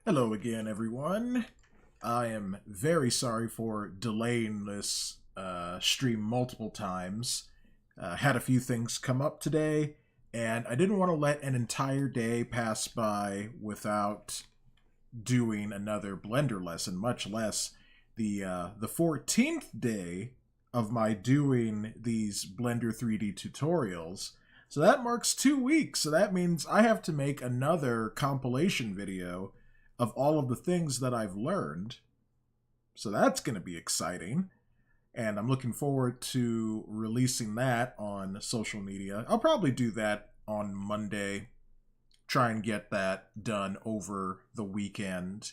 Hello again, everyone. I am very sorry for delaying this stream multiple times. Had a few things come up today, and I didn't want to let an entire day pass by without doing another Blender lesson, much less the 14th day of my doing these Blender 3D tutorials. So that marks 2 weeks, so that means I have to make another compilation video of all of the things that I've learned. So that's going to be exciting. And I'm looking forward to releasing that on social media. I'll probably do that on Monday. Try and get that done over the weekend.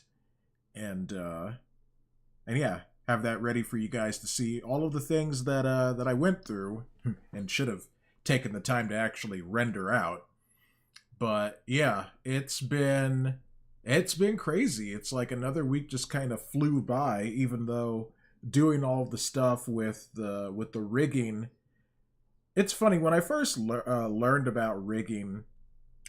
And yeah, have that ready for you guys to see all of the things that that I went through and should have taken the time to actually render out. But yeah, it's been crazy. It's like another week just kind of flew by, even though doing all of the stuff with the rigging. It's funny, when I first learned about rigging,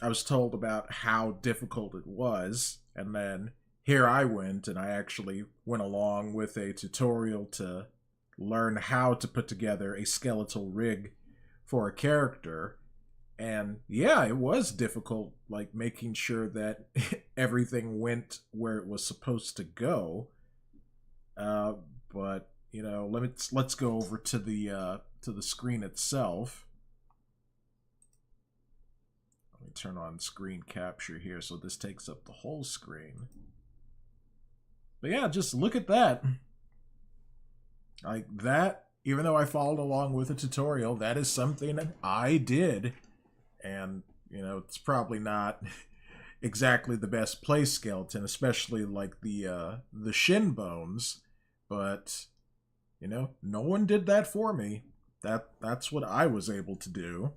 I was told about how difficult it was, and then here I went, and I actually went along with a tutorial to learn how to put together a skeletal rig for a character. And yeah, it was difficult, like making sure that everything went where it was supposed to go. But you know, let's go over to the screen itself. Let me turn on screen capture here, so this takes up the whole screen. But yeah, just look at that. Like that, even though I followed along with a tutorial, that is something I did. And, you know, it's probably not exactly the best place skeleton, especially like the shin bones. But, you know, no one did that for me. That's what I was able to do.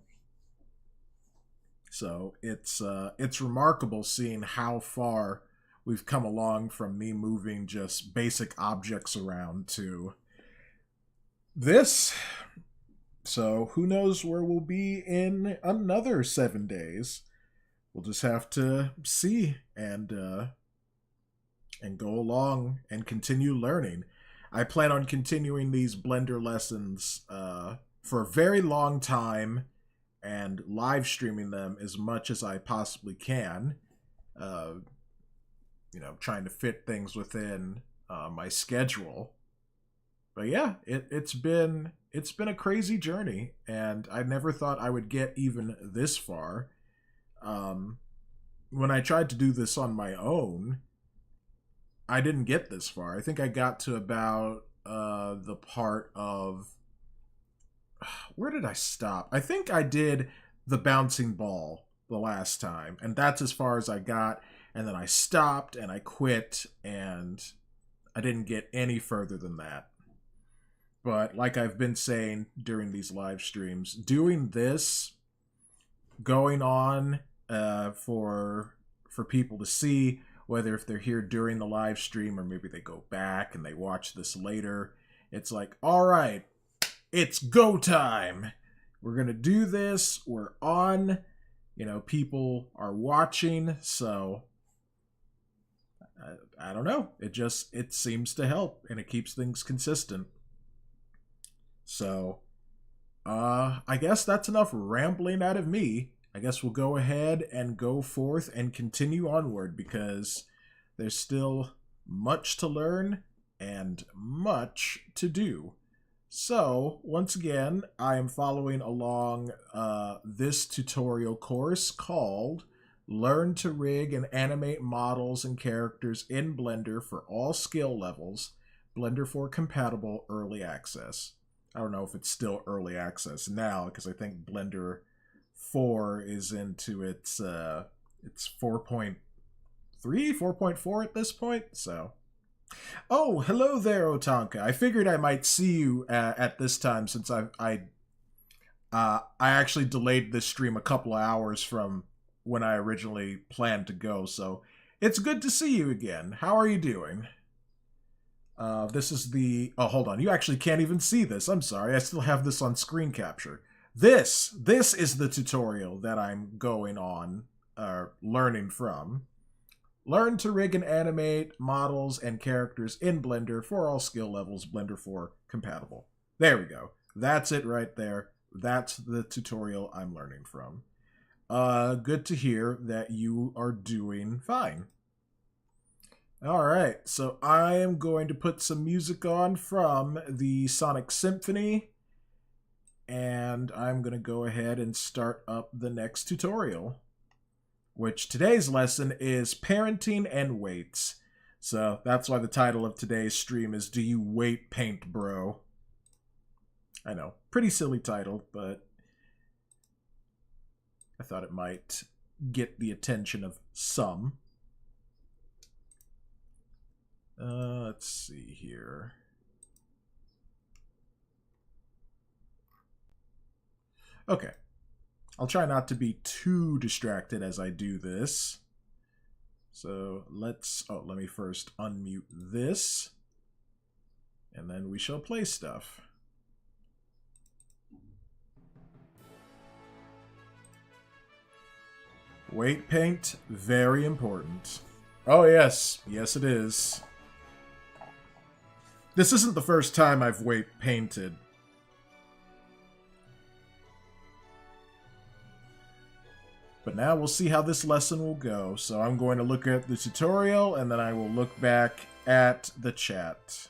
So it's remarkable seeing how far we've come along from me moving just basic objects around to this. So who knows where we'll be in another 7 days. We'll just have to see and go along and continue learning. I plan on continuing these Blender lessons for a very long time and live streaming them as much as I possibly can. You know, trying to fit things within my schedule. But yeah, it's been a crazy journey, and I never thought I would get even this far. When I tried to do this on my own, I didn't get this far. I think I got to about the part of... Where did I stop? I think I did the bouncing ball the last time, and that's as far as I got, and then I stopped and I quit, and I didn't get any further than that. But like I've been saying during these live streams, doing this, going on for people to see, whether if they're here during the live stream or maybe they go back and they watch this later, it's like, all right, it's go time. We're going to do this. We're on. You know, people are watching, so I don't know. It seems to help, and it keeps things consistent. So, I guess that's enough rambling out of me. I guess we'll go ahead and go forth and continue onward, because there's still much to learn and much to do. So, once again, I am following along this tutorial course called Learn to Rig and Animate Models and Characters in Blender for All Skill Levels, Blender 4 Compatible Early Access. I don't know if it's still early access now, because I think Blender 4 is into its 4.3, 4.4 at this point, so. Oh, hello there, Otanka. I figured I might see you at this time, since I actually delayed this stream a couple of hours from when I originally planned to go, so it's good to see you again. How are you doing? This is the... Oh, hold on. You actually can't even see this. I'm sorry. I still have this on screen capture. This is the tutorial that I'm going on, learning from. Learn to rig and animate models and characters in Blender for all skill levels, Blender 4 compatible. There we go. That's it right there. That's the tutorial I'm learning from. Good to hear that you are doing fine. Alright, so I am going to put some music on from the Sonic Symphony, and I'm going to go ahead and start up the next tutorial, which today's lesson is parenting and weights. So that's why the title of today's stream is Do You Weight Paint, Bro? I know, pretty silly title, but I thought it might get the attention of some. Let's see here. Okay. I'll try not to be too distracted as I do this. So let me first unmute this, and then we shall play stuff. Weight paint, very important. Oh yes, yes it is. This isn't the first time I've weight painted. But now we'll see how this lesson will go. So I'm going to look at the tutorial, and then I will look back at the chat.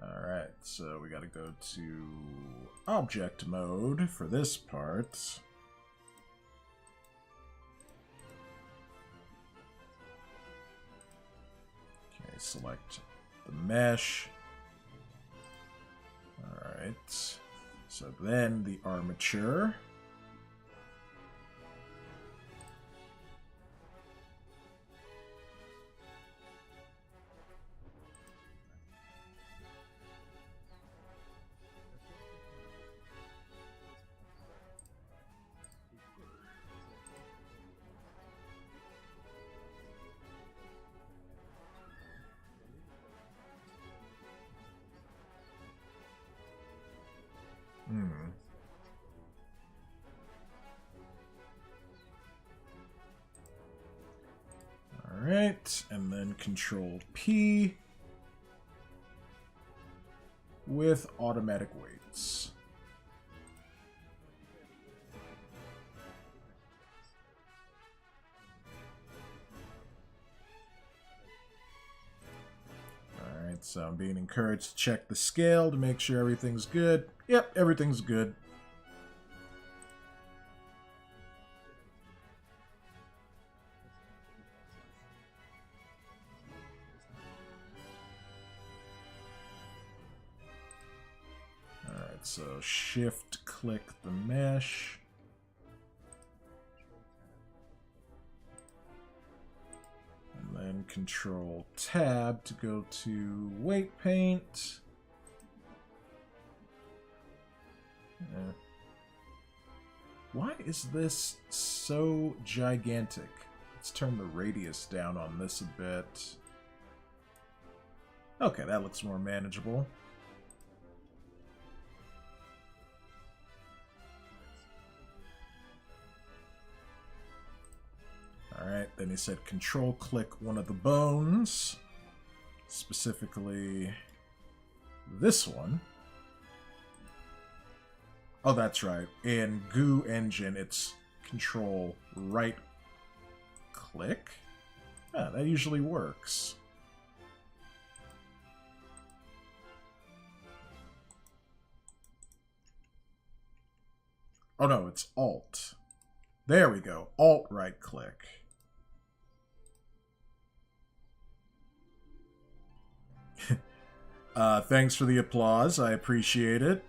Alright, so we gotta go to object mode for this part. Okay, select the mesh. Alright, so then the armature. Alright, and then Control P with automatic weights. Alright, so I'm being encouraged to check the scale to make sure everything's good. Yep, everything's good. So shift click the mesh. And then control tab to go to weight paint. Why is this so gigantic? Let's turn the radius down on this a bit. Okay, that looks more manageable. Alright, then he said control click one of the bones, specifically this one. Oh, that's right. In Goo Engine, it's control right click. Yeah, that usually works. Oh no, it's Alt. There we go. Alt right click. Thanks for the applause. I appreciate it.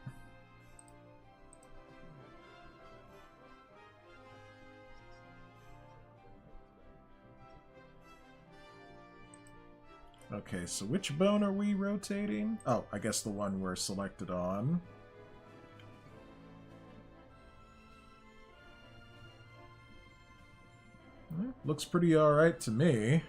Okay, so which bone are we rotating? Oh, I guess the one we're selected on. Looks pretty alright to me.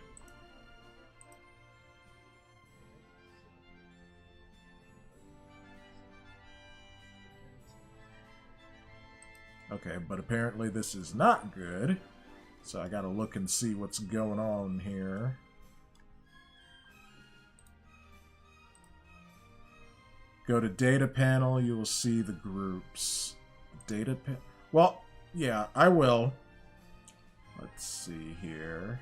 Okay, but apparently this is not good. So I gotta look and see what's going on here. Go to data panel, you will see the groups. Data panel. Well, yeah, I will. Let's see here.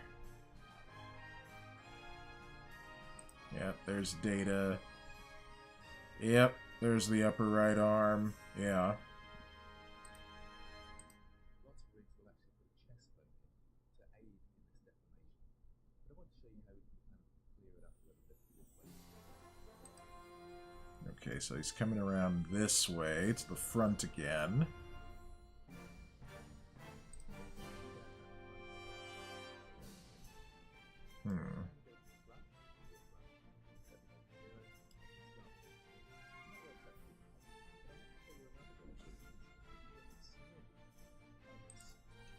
Yep, there's data. Yep, there's the upper right arm. Yeah. Okay, so he's coming around this way to the front again.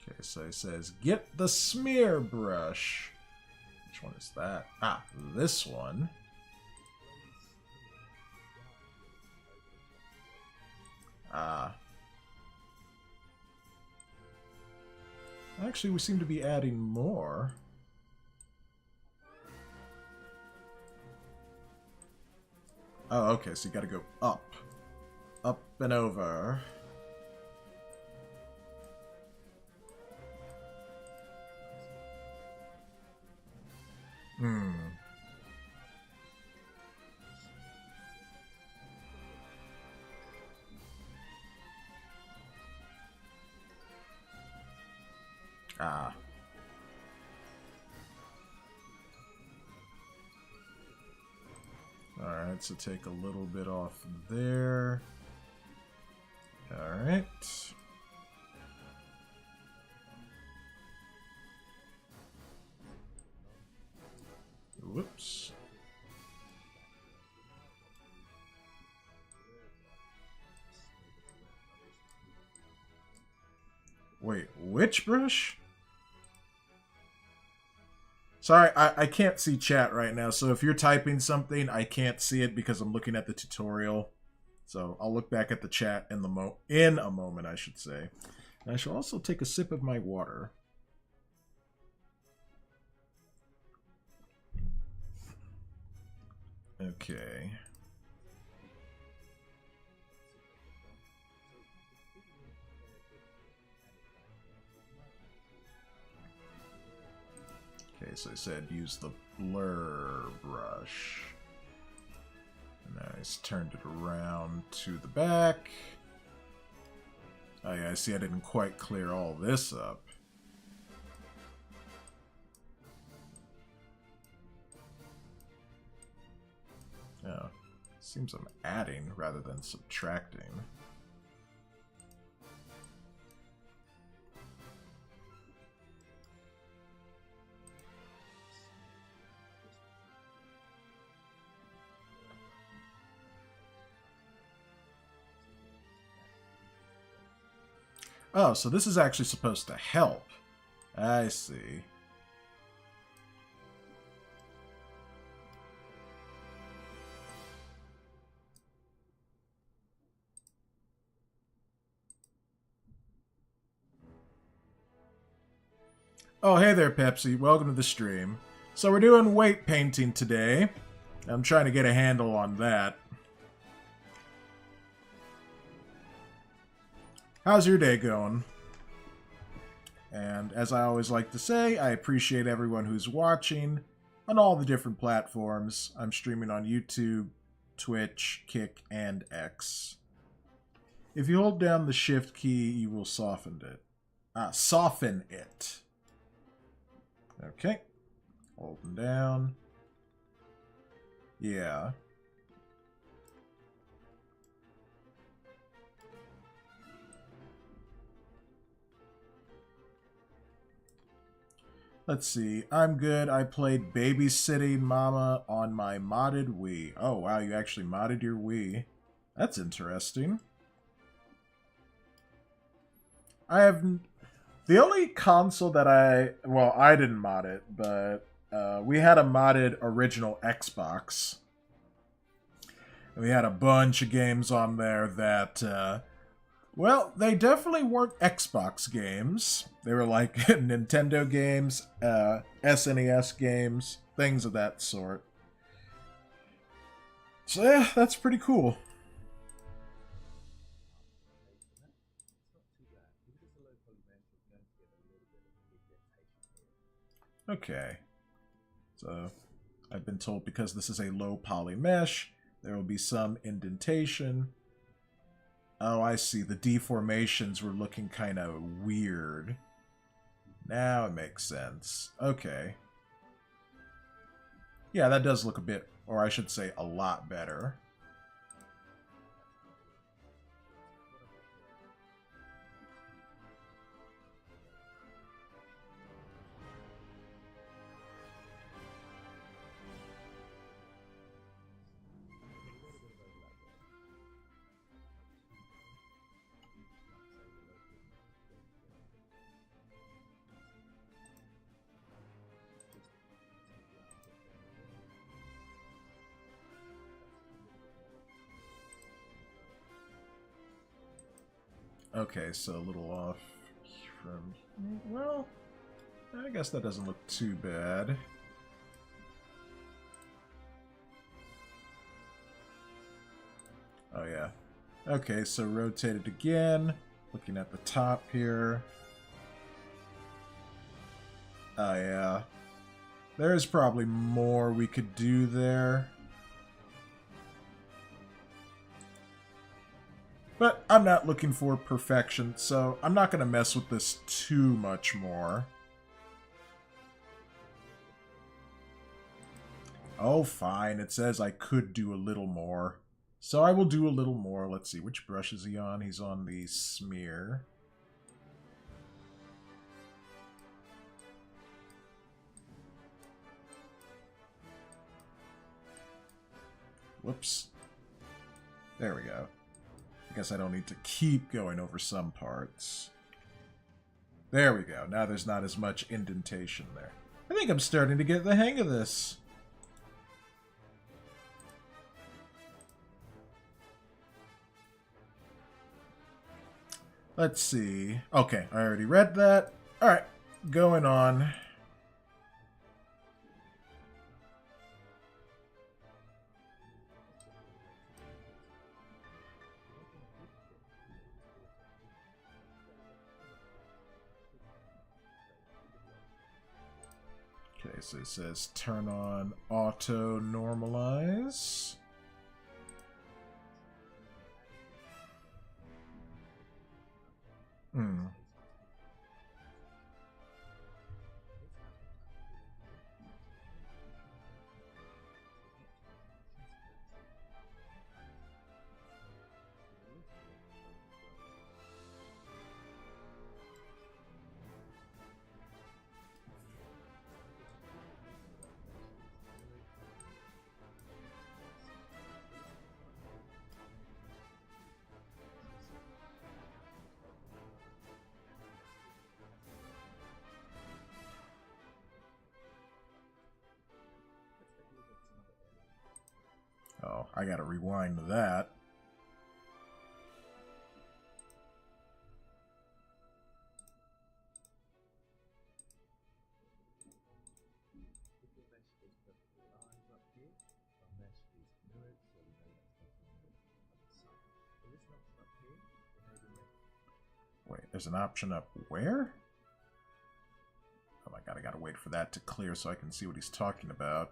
Okay, so he says, get the smear brush. Which one is that? Ah, this one. Actually, we seem to be adding more. Oh, okay, so you gotta go up. Up and over. Alright, so take a little bit off there. Alright. Whoops. Wait, which brush? Sorry, I can't see chat right now, so if you're typing something, I can't see it because I'm looking at the tutorial. So I'll look back at the chat in a moment, I should say. And I shall also take a sip of my water. Okay. Okay, so I said use the blur brush. And now he's turned it around to the back. Oh yeah, I see I didn't quite clear all this up. Oh, seems I'm adding rather than subtracting. Oh, so this is actually supposed to help. I see. Oh, hey there, Pepsi. Welcome to the stream. So we're doing weight painting today. I'm trying to get a handle on that. How's your day going? And as I always like to say, I appreciate everyone who's watching on all the different platforms. I'm streaming on YouTube, Twitch, Kick, and X. If you hold down the Shift key, you will soften it. Soften it. Okay. Holding down. Yeah. Let's see. I'm good. I played Babysitting Mama on my modded Wii. Oh, wow. You actually modded your Wii. That's interesting. I have... The only console that I didn't mod it, but we had a modded original Xbox. And we had a bunch of games on there that, well, they definitely weren't Xbox games. They were like Nintendo games, SNES games, things of that sort. So yeah, that's pretty cool. Okay. So, I've been told because this is a low poly mesh, there will be some indentation. Oh, I see. The deformations were looking kind of weird. Now it makes sense. Okay. Yeah, that does look a bit, or I should say a lot better. Okay, so a little off from... Well, I guess that doesn't look too bad. Oh, yeah. Okay, so rotate it again. Looking at the top here. Oh, yeah. There's probably more we could do there. But I'm not looking for perfection, so I'm not going to mess with this too much more. Oh, fine. It says I could do a little more. So I will do a little more. Let's see. Which brush is he on? He's on the smear. Whoops. There we go. I guess I don't need to keep going over some parts. There we go. Now there's not as much indentation there. I think I'm starting to get the hang of this. Let's see. Okay, I already read that. Alright, going on. Okay, so it says turn on auto normalize. Oh, I gotta rewind to that. Wait, there's an option up where? Oh my god, I gotta wait for that to clear so I can see what he's talking about.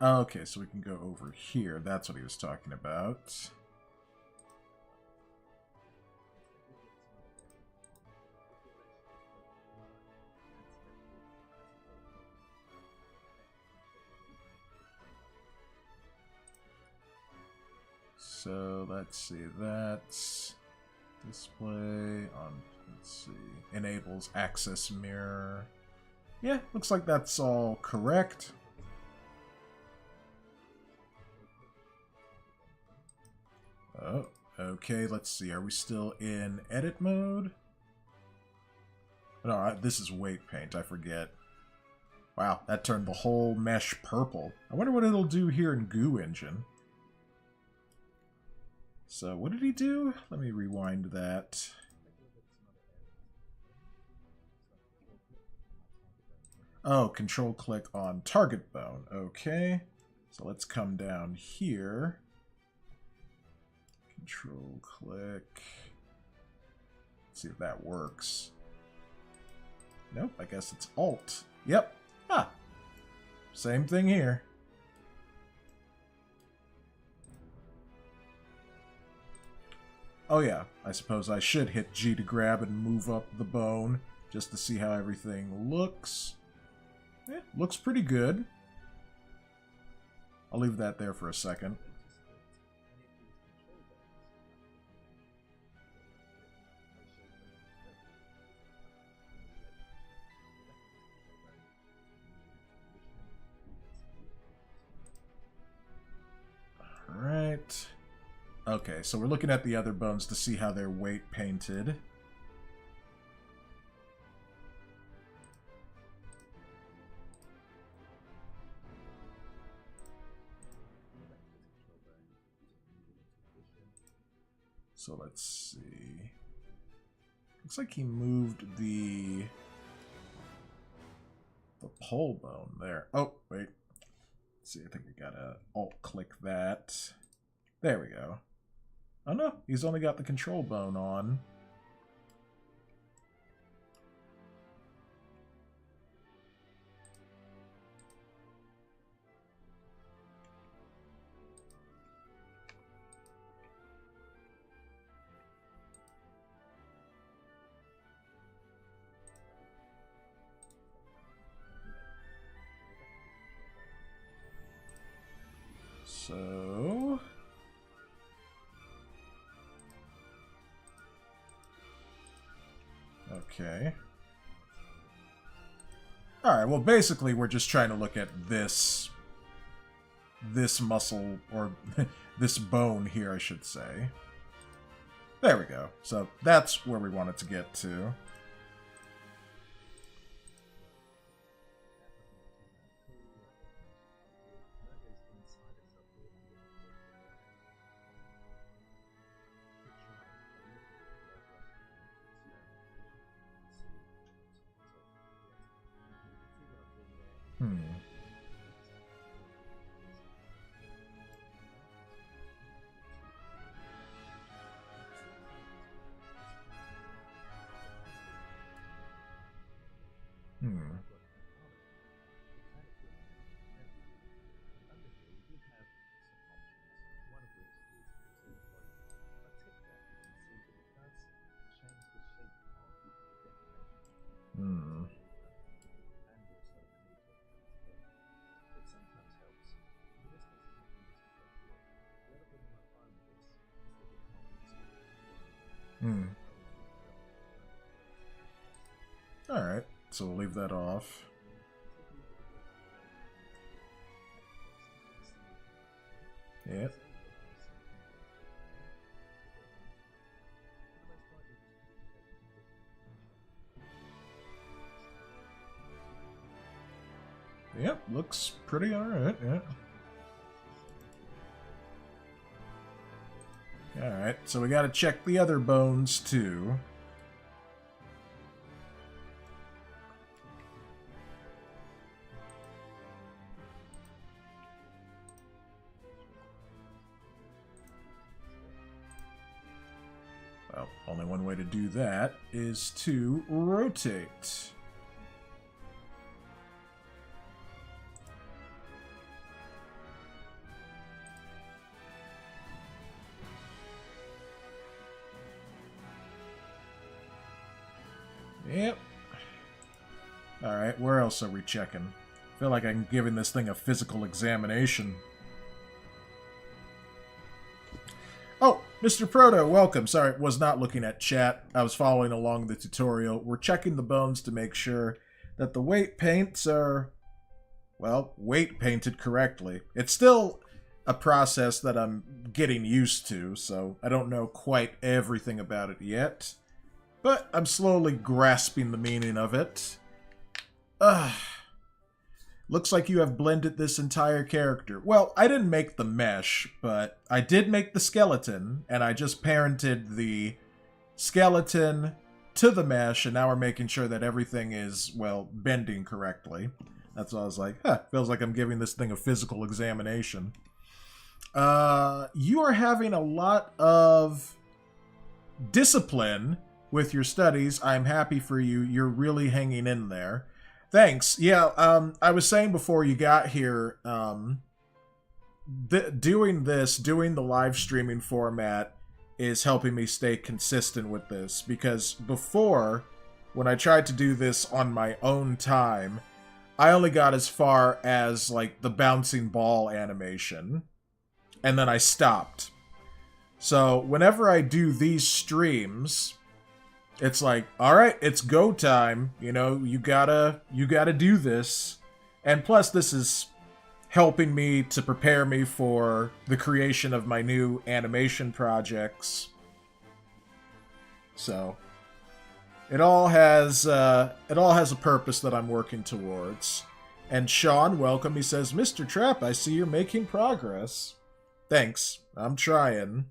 Okay, so we can go over here. That's what he was talking about. So let's see, that's display on, let's see, enables access mirror. Yeah, looks like that's all correct. Oh, okay, let's see. Are we still in edit mode? No, this is weight paint, I forget. Wow, that turned the whole mesh purple. I wonder what it'll do here in Goo Engine. So, what did he do? Let me rewind that. Oh, control click on target bone. Okay. So let's come down here. Control click. Let's see if that works. Nope, I guess it's Alt. Yep. Ah. Same thing here. Oh yeah, I suppose I should hit G to grab and move up the bone just to see how everything looks. Yeah, looks pretty good. I'll leave that there for a second. Alright. Okay, so we're looking at the other bones to see how they're weight painted. So let's see. Looks like he moved the pole bone there. Oh, wait. Let's see, I think I gotta alt-click that. There we go. Oh no, he's only got the control bone on. So... okay. Alright, well basically we're just trying to look at this muscle, or this bone here, I should say. There we go. So that's where we want it to get to. Alright, so we'll leave that off. Yep. Yep, looks pretty alright, yeah. Alright, so we gotta check the other bones too. Well, only one way to do that is to rotate. Yep. Alright, where else are we checking? I feel like I'm giving this thing a physical examination. Oh, Mr. Proto, welcome. Sorry, was not looking at chat. I was following along the tutorial. We're checking the bones to make sure that the weight paints are, well, weight painted correctly. It's still a process that I'm getting used to, so I don't know quite everything about it yet. But I'm slowly grasping the meaning of it. Looks like you have blended this entire character. Well, I didn't make the mesh, but I did make the skeleton, and I just parented the skeleton to the mesh, and now we're making sure that everything is, well, bending correctly. That's why I was like, feels like I'm giving this thing a physical examination. You are having a lot of discipline with your studies. I'm happy for you. You're really hanging in there. Thanks. Yeah, I was saying before you got here, doing the live streaming format is helping me stay consistent with this, because before, when I tried to do this on my own time, I only got as far as, like, the bouncing ball animation, and then I stopped. So, whenever I do these streams, it's like, alright, it's go time, you know, you gotta do this. And plus, this is helping me to prepare me for the creation of my new animation projects. So, it all has a purpose that I'm working towards. And Sean, welcome. He says, Mr. Trapp, I see you're making progress. Thanks. I'm trying.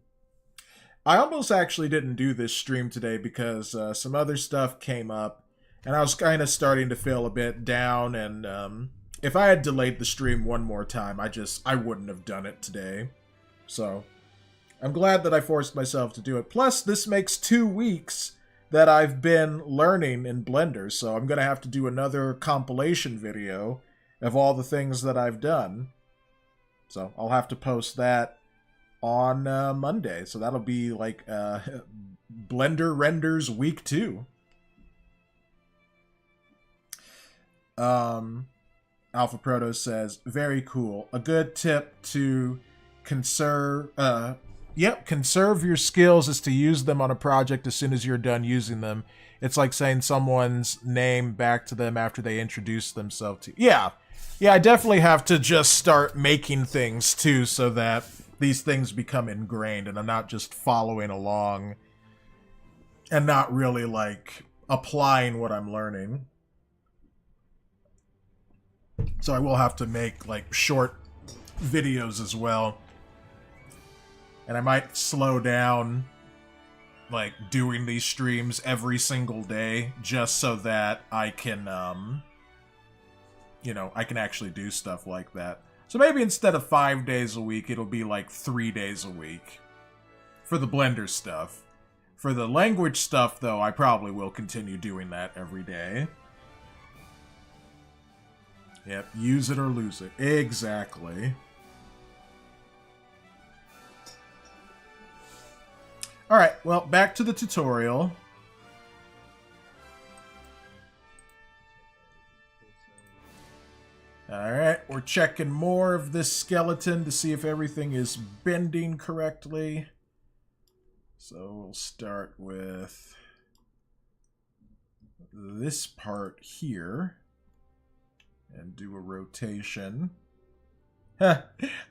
I almost actually didn't do this stream today because some other stuff came up, and I was kind of starting to feel a bit down, and if I had delayed the stream one more time, I wouldn't have done it today. So, I'm glad that I forced myself to do it. Plus, this makes 2 weeks that I've been learning in Blender, so I'm going to have to do another compilation video of all the things that I've done. So, I'll have to post that on Monday. So that'll be like Blender Renders Week 2. Alpha Proto says, very cool. A good tip to conserve your skills is to use them on a project as soon as you're done using them. It's like saying someone's name back to them after they introduce themselves to you. Yeah, I definitely have to just start making things too, so that these things become ingrained and I'm not just following along and not really, like, applying what I'm learning. So I will have to make, like, short videos as well. And I might slow down, like, doing these streams every single day just so that I can, you know, I can actually do stuff like that. So maybe instead of 5 days a week, it'll be like 3 days a week for the Blender stuff. For the language stuff, though, I probably will continue doing that every day. Yep, use it or lose it. Exactly. Alright, well, back to the tutorial. Alright, we're checking more of this skeleton to see if everything is bending correctly. So we'll start with this part here and do a rotation. I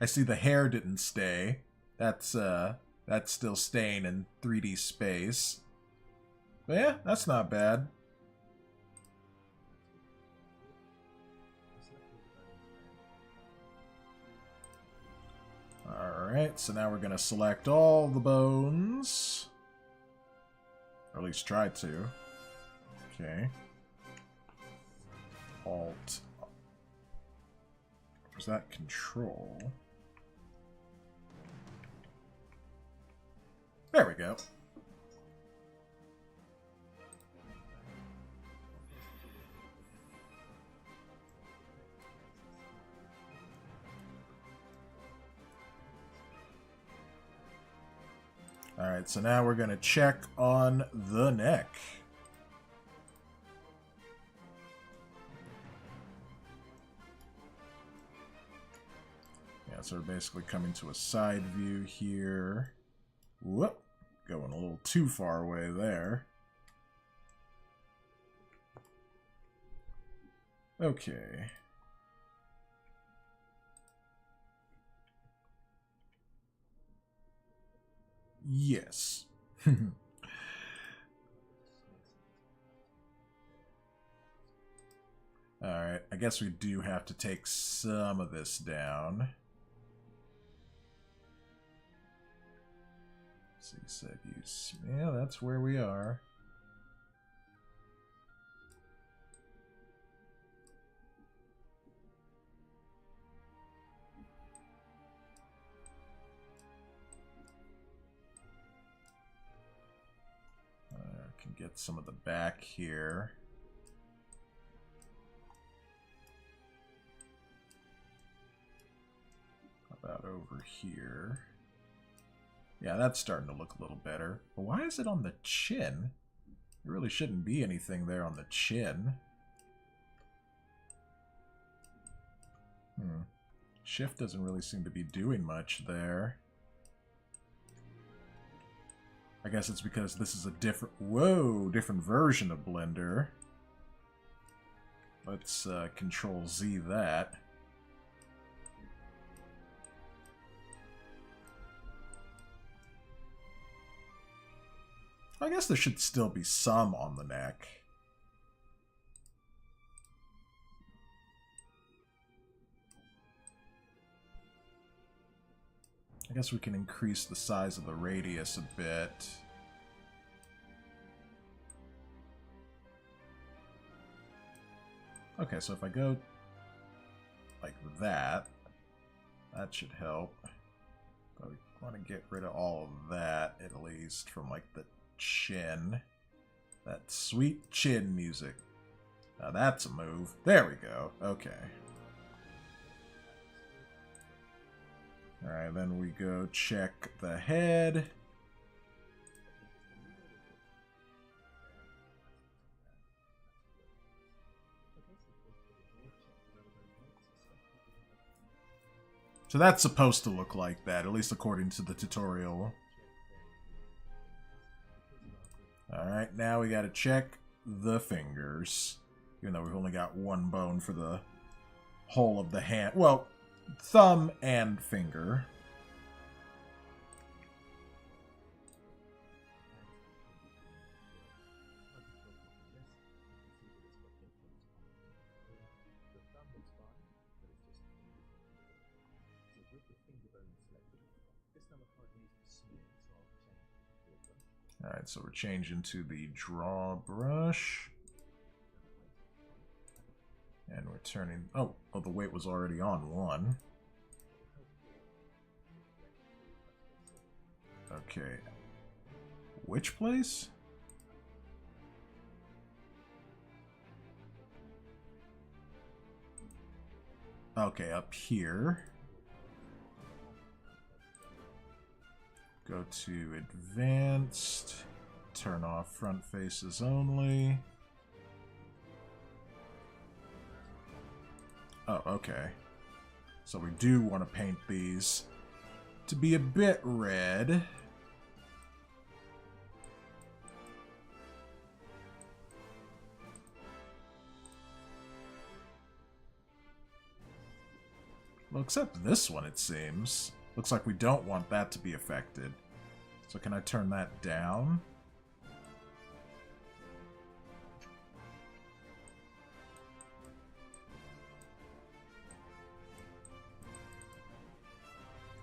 see the hair didn't stay. That's still staying in 3D space. But yeah, that's not bad. Alright, so now we're going to select all the bones. Or at least try to. Okay. Alt. Was that Control? There we go. Alright, so now we're going to check on the neck. Yeah, so we're basically coming to a side view here. Whoop, going a little too far away there. Okay. Yes. Alright, I guess we do have to take some of this down. So you said use... Yeah, that's where we are. I can get some of the back here. About over here. Yeah, that's starting to look a little better. But why is it on the chin? There really shouldn't be anything there on the chin. Shift doesn't really seem to be doing much there. I guess it's because this is a different... Whoa! Different version of Blender. Let's Control Z that. I guess there should still be some on the neck. I guess we can increase the size of the radius a bit. Okay, so if I go like that, that should help. But we want to get rid of all of that, at least, from like the chin. That sweet chin music. Now that's a move. There we go. Okay. Alright, then we go check the head. So that's supposed to look like that, at least according to the tutorial. Alright, now we gotta check the fingers. Even though we've only got one bone for the whole of the hand. Well, thumb and finger. Alright, so we're changing to the draw brush. And we're turning... Oh, the weight was already on one. Okay. Which place? Okay, up here. Go to Advanced. Turn off front faces only. Oh, okay. So we do want to paint these to be a bit red. Well, except this one, it seems. Looks like we don't want that to be affected. So can I turn that down?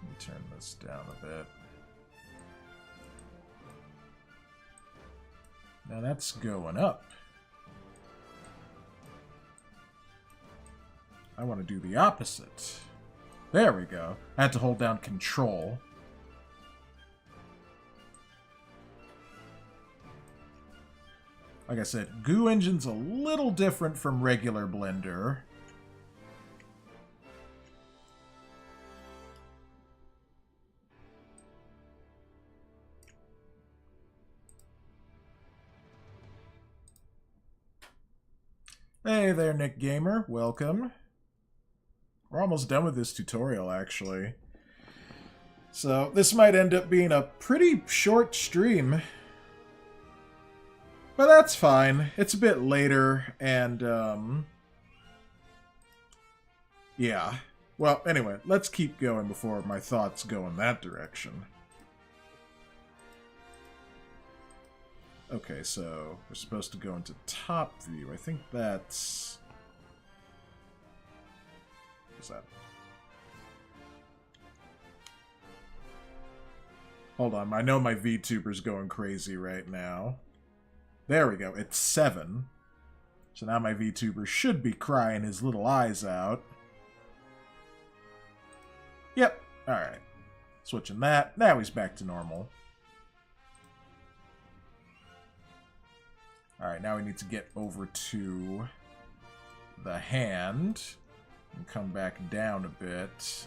Let me turn this down a bit. Now that's going up. I want to do the opposite. There we go. I had to hold down Control. Like I said, Goo Engine's a little different from regular Blender. Hey there, Nick Gamer. Welcome. We're almost done with this tutorial, actually. So, this might end up being a pretty short stream. But that's fine. It's a bit later, and, Yeah. Well, anyway, let's keep going before my thoughts go in that direction. Okay, so we're supposed to go into top view. I think that's... What's that? Hold on, I know my VTuber's going crazy right now. There we go, it's 7. So now my VTuber should be crying his little eyes out. Yep, alright. Switching that. Now he's back to normal. Alright, now we need to get over to the hand and come back down a bit.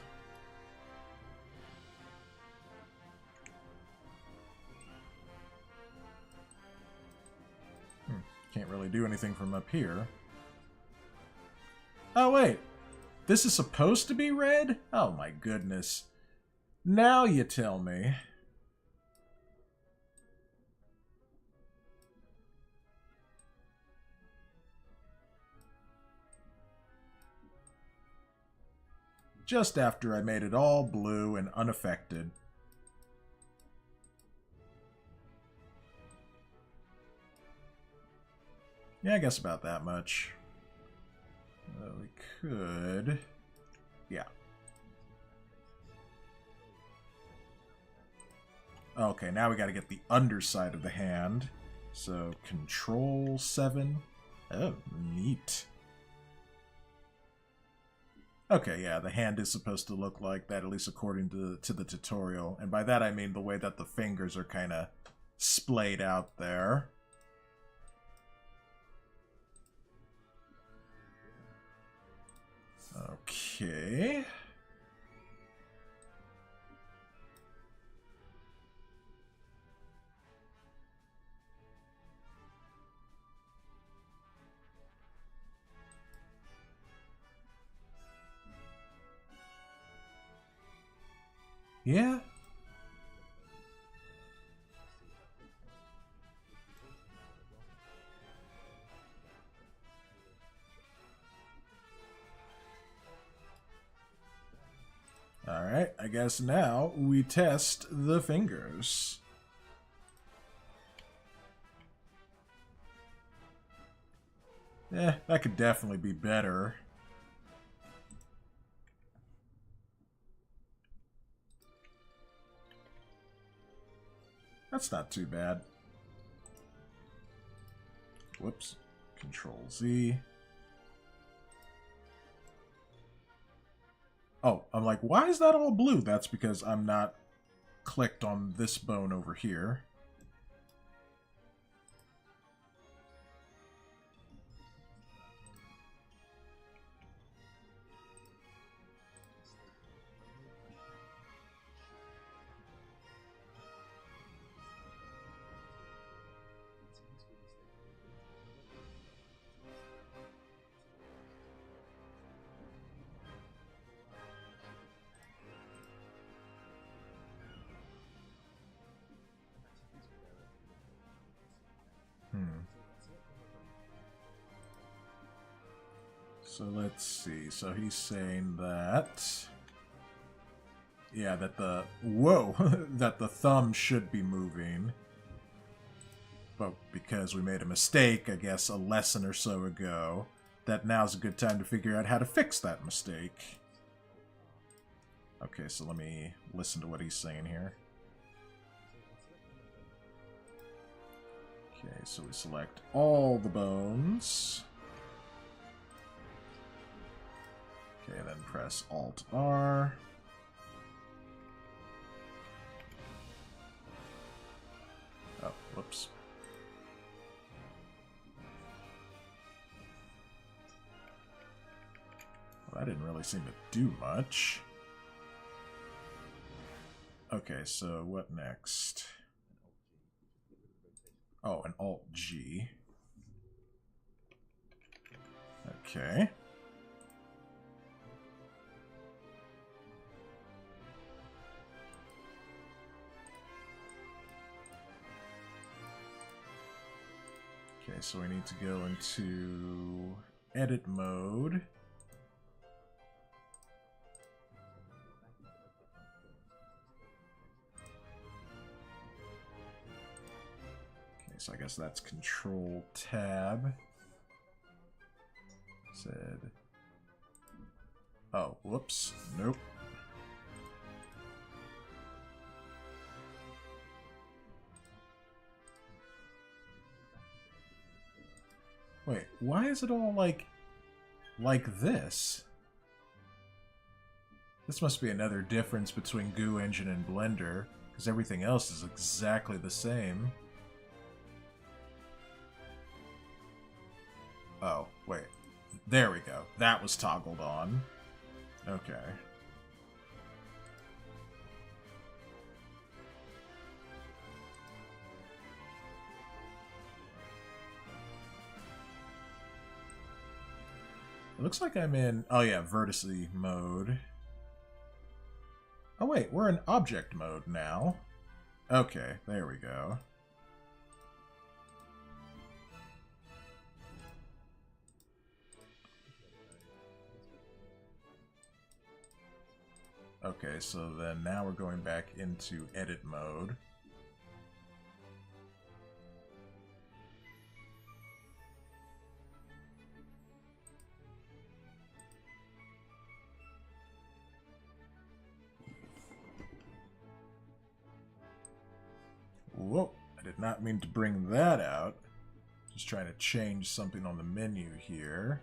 Can't really do anything from up here. Oh, wait. This is supposed to be red? Oh, my goodness. Now you tell me. Just after I made it all blue and unaffected. Yeah, I guess about that much. We could... Yeah. Okay, now we gotta get the underside of the hand. So, Control 7. Oh, neat. Okay, yeah, the hand is supposed to look like that, at least according to the tutorial. And by that I mean the way that the fingers are kind of splayed out there. Okay. Yeah. Alright, I guess now we test the fingers. That could definitely be better. That's not too bad. Whoops. Control Z. Oh, I'm like, why is that all blue? That's because I'm not clicked on this bone over here. So let's see. So he's saying that... Yeah, that the... Whoa! That the thumb should be moving. But because we made a mistake, I guess, a lesson or so ago, that now's a good time to figure out how to fix that mistake. Okay, so let me listen to what he's saying here. Okay, so we select all the bones. Okay, then press Alt-R. Oh, whoops. Well, that didn't really seem to do much. Okay, so what next? Oh, an Alt-G. Okay. Okay, so we need to go into edit mode. So I guess that's Control Tab. Said. Oh, whoops. Nope. Wait, why is it all like this? This must be another difference between Goo Engine and Blender, because everything else is exactly the same. Oh, wait. There we go. That was toggled on. Okay. It looks like I'm in, oh yeah, vertex mode. Oh wait, we're in object mode now. Okay, there we go. Okay, so then now we're going back into edit mode. Whoa, I did not mean to bring that out. Just trying to change something on the menu here.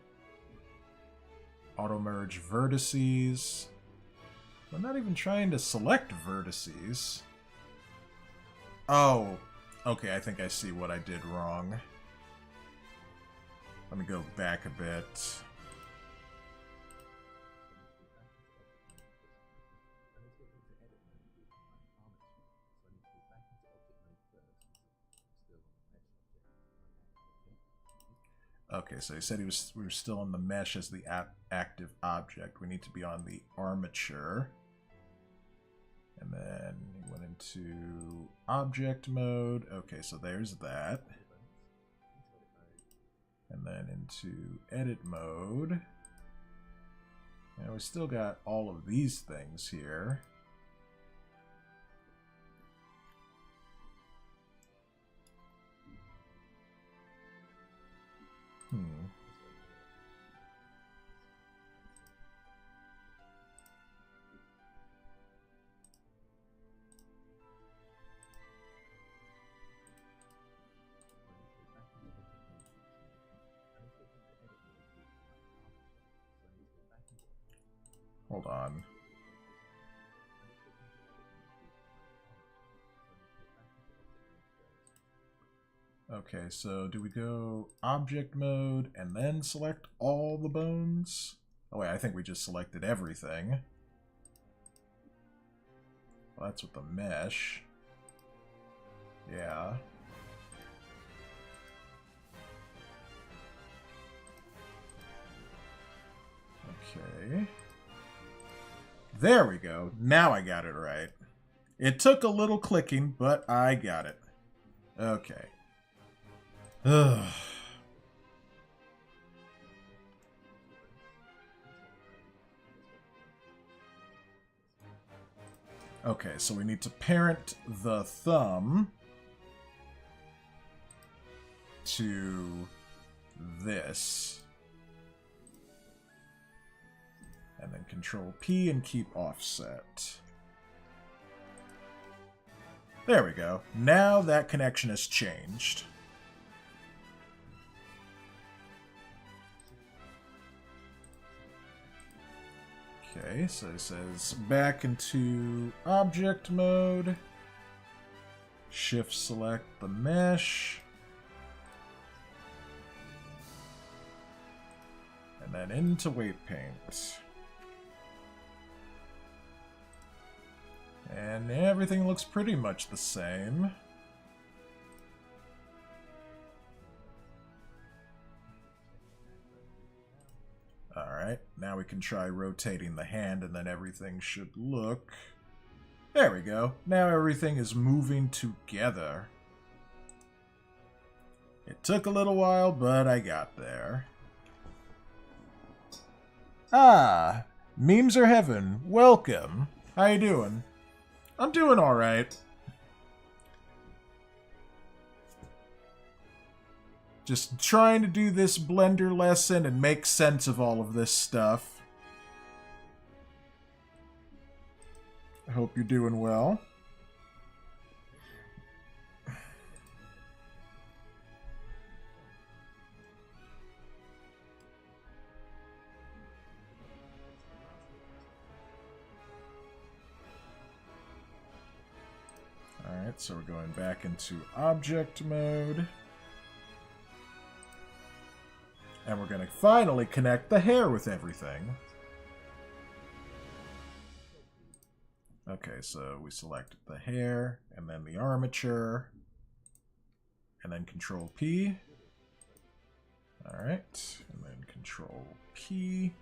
Auto merge vertices. I'm not even trying to select vertices. Oh, okay, I think I see what I did wrong. Let me go back a bit. Okay, so he said we were still on the mesh as the active object. We need to be on the armature. And then he went into object mode. Okay, so there's that. And then into edit mode. And we still got all of these things here. Hold on. Okay, so do we go object mode and then select all the bones? Oh wait, I think we just selected everything. Well, that's with the mesh. Yeah. Okay. There we go. Now I got it right. It took a little clicking, but I got it. Okay. Ugh. Okay, so we need to parent the thumb to this. And then Control P and keep offset. There we go. Now that connection has changed. Okay, so it says back into object mode. Shift select the mesh. And then into weight paint. And everything looks pretty much the same. Alright, now we can try rotating the hand and then everything should look... There we go. Now everything is moving together. It took a little while, but I got there. Ah, memes are heaven. Welcome. How you doing? I'm doing alright. Just trying to do this Blender lesson and make sense of all of this stuff. I hope you're doing well. Alright, so we're going back into object mode. And we're going to finally connect the hair with everything. Okay, so we select the hair, and then the armature, and then Control P. Alright, and then Control P.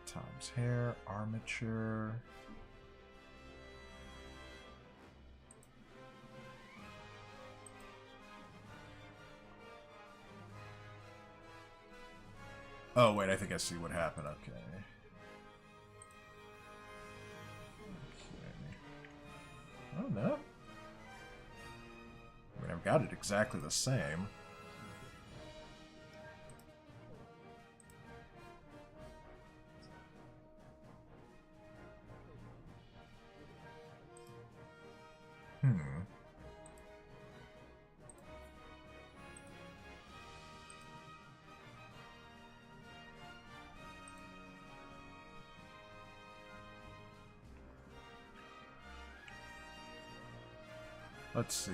Tom's hair, armature. Oh, wait, I think I see what happened. Okay. Oh, no. I mean, I've got it exactly the same. Let's see.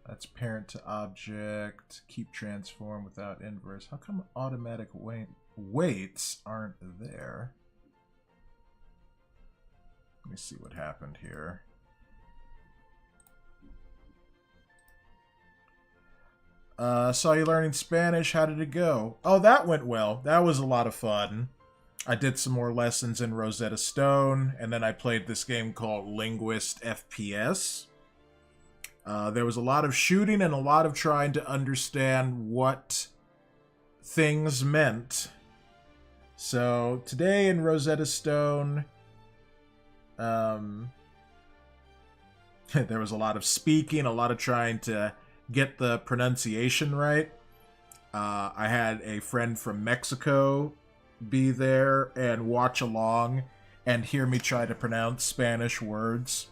That's parent to object. Keep transform without inverse. How come automatic weights aren't there? Let me see what happened here. Saw you learning Spanish. How did it go? Oh, that went well. That was a lot of fun. I did some more lessons in Rosetta Stone, and then I played this game called Linguist FPS. There was a lot of shooting and a lot of trying to understand what things meant. So today in Rosetta Stone, there was a lot of speaking, a lot of trying to get the pronunciation right. I had a friend from Mexico be there and watch along and hear me try to pronounce Spanish words.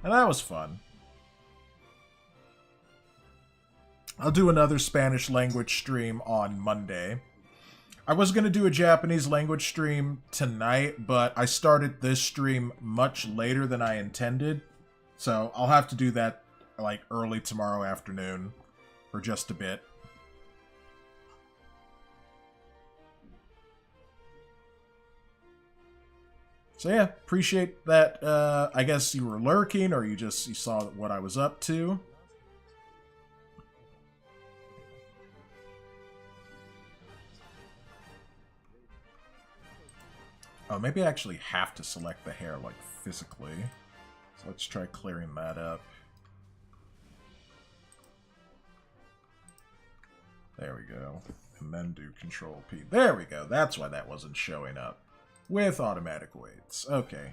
And that was fun. I'll do another Spanish language stream on Monday. I was going to do a Japanese language stream tonight, but I started this stream much later than I intended. So I'll have to do that like early tomorrow afternoon for just a bit. So yeah, appreciate that. I guess you were lurking, or you saw what I was up to. Oh, maybe I actually have to select the hair, like, physically. So let's try clearing that up. There we go. And then do Control P. There we go. That's why that wasn't showing up. With automatic weights. Okay.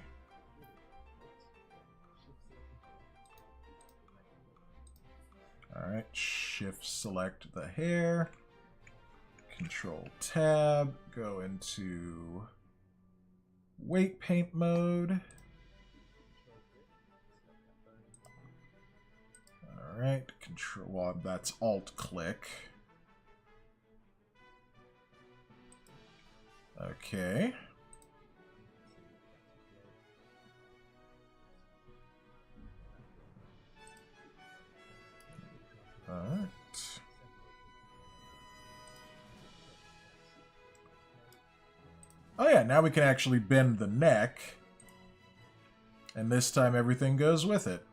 Alright, Shift select the hair. Control Tab. Go into weight paint mode. Alright, Control, well, that's Alt click. Okay. Alright. Oh yeah, now we can actually bend the neck. And this time everything goes with it.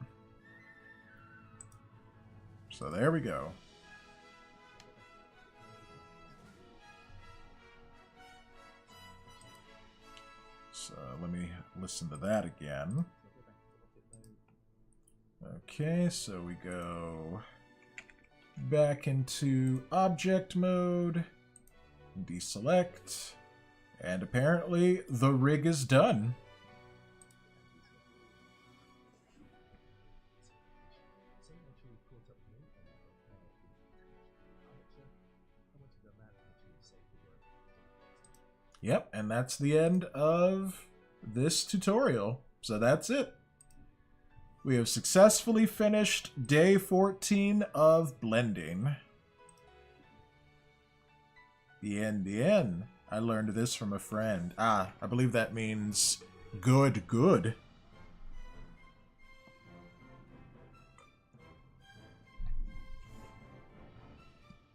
So there we go. So let me listen to that again. Okay, so we go back into object mode, deselect, and apparently the rig is done. Yep, and that's the end of this tutorial. So that's it. We have successfully finished day 14 of blending. The end. I learned this from a friend. I believe that means good.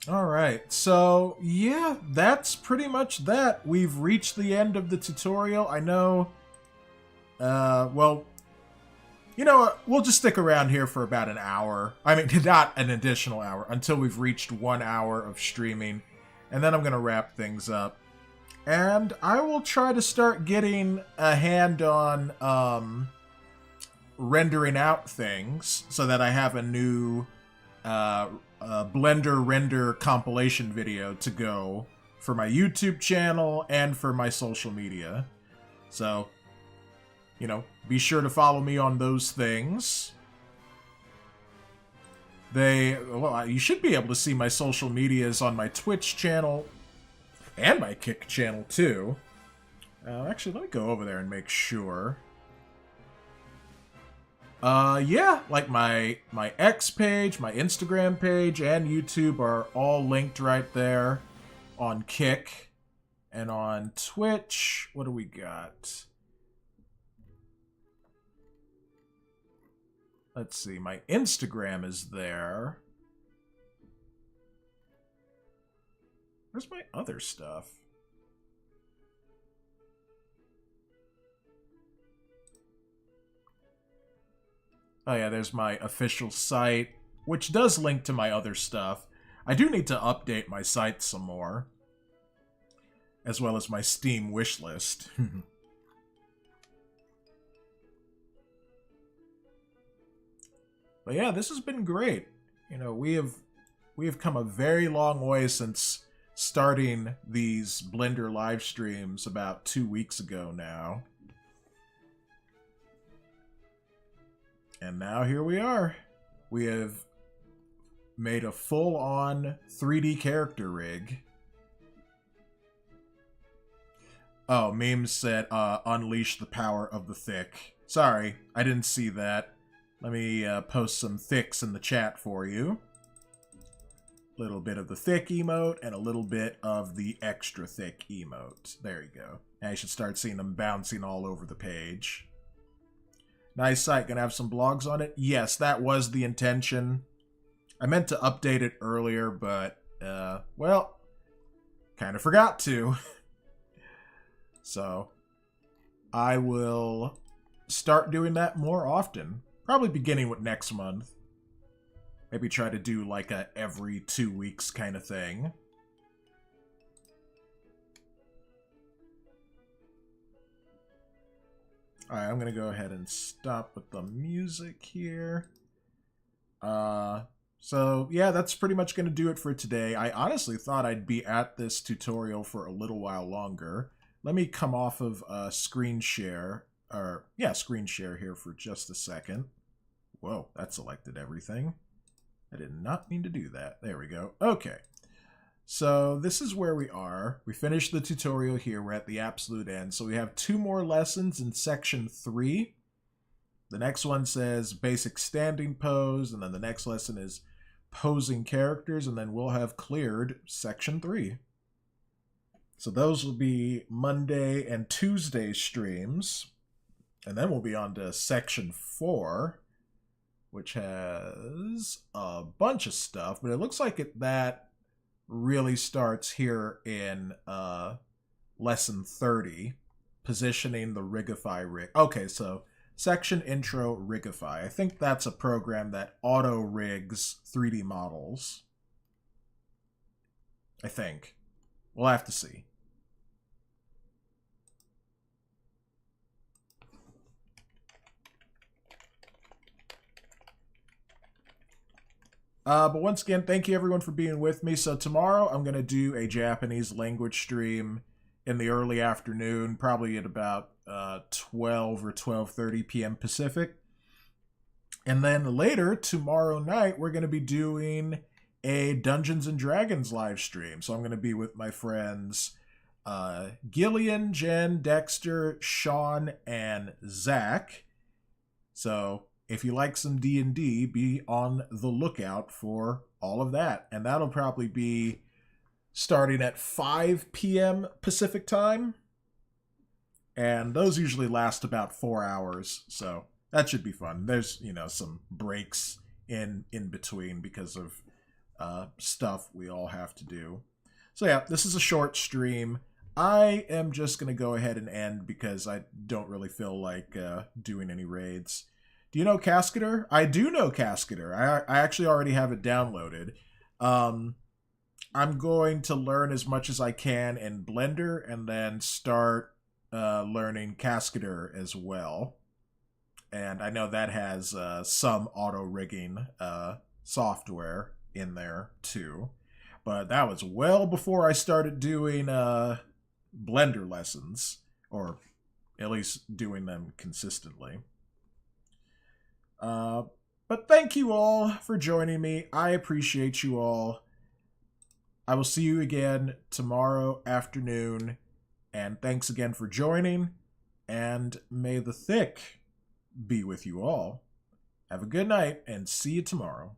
Alright, so yeah, that's pretty much that. We've reached the end of the tutorial. I know, well, you know what? We'll just stick around here for about an hour. I mean, not an additional hour, until we've reached 1 hour of streaming. And then I'm going to wrap things up. And I will try to start getting a hand on rendering out things so that I have a new Blender render compilation video to go for my YouTube channel and for my social media. So, you know, be sure to follow me on those things. Well, you should be able to see my social medias on my Twitch channel and my Kick channel too. Actually, let me go over there and make sure. Yeah, like my X page, my Instagram page, and YouTube are all linked right there on Kick. And on Twitch, what do we got? Let's see, my Instagram is there. Where's my other stuff? Oh yeah, there's my official site, which does link to my other stuff. I do need to update my site some more, as well as my Steam wishlist. But yeah, this has been great. You know, we have come a very long way since starting these Blender live streams about 2 weeks ago now. And now here we are. We have made a full-on 3D character rig. Oh, Memes said, unleash the power of the THICC. Sorry, I didn't see that. Let me post some THICCs in the chat for you. A little bit of the THICC emote and a little bit of the extra THICC emote. There you go. Now you should start seeing them bouncing all over the page. Nice site. Gonna have some blogs on it? Yes, that was the intention. I meant to update it earlier, but, well, kind of forgot to. So, I will start doing that more often. Probably beginning with next month. Maybe try to do like a every 2 weeks kind of thing. Alright, I'm gonna go ahead and stop with the music here. So yeah, that's pretty much gonna do it for today. I honestly thought I'd be at this tutorial for a little while longer. Let me come off of screen share, screen share here for just a second. Whoa, that selected everything. I did not mean to do that. There we go. Okay. So this is where we are. We finished the tutorial here. We're at the absolute end. So we have 2 more lessons in section 3. The next one says basic standing pose, and then the next lesson is posing characters, and then we'll have cleared section 3. So those will be Monday and Tuesday streams. And then we'll be on to section 4, which has a bunch of stuff, but it looks like that really starts here in lesson 30, positioning the Rigify rig. Okay, so section intro Rigify. I think that's a program that auto rigs 3D models. I think. We'll have to see. But once again, thank you everyone for being with me. So tomorrow I'm going to do a Japanese language stream in the early afternoon, probably at about 12 or 12:30 p.m. Pacific. And then later, tomorrow night, we're going to be doing a Dungeons & Dragons live stream. So I'm going to be with my friends Gillian, Jen, Dexter, Sean, and Zach. So if you like some D&D, be on the lookout for all of that. And that'll probably be starting at 5 p.m. Pacific time. And those usually last about 4 hours, so that should be fun. There's, some breaks in between because of stuff we all have to do. So yeah, this is a short stream. I am just going to go ahead and end because I don't really feel like doing any raids. Do you know Casketer? I do know Casketer. I actually already have it downloaded. I'm going to learn as much as I can in Blender and then start learning Casketer as well. And I know that has some auto-rigging software in there too. But that was well before I started doing Blender lessons, or at least doing them consistently. But thank you all for joining me. I appreciate you all. I will see you again tomorrow afternoon. And thanks again for joining. And may the THICC be with you all. Have a good night and see you tomorrow.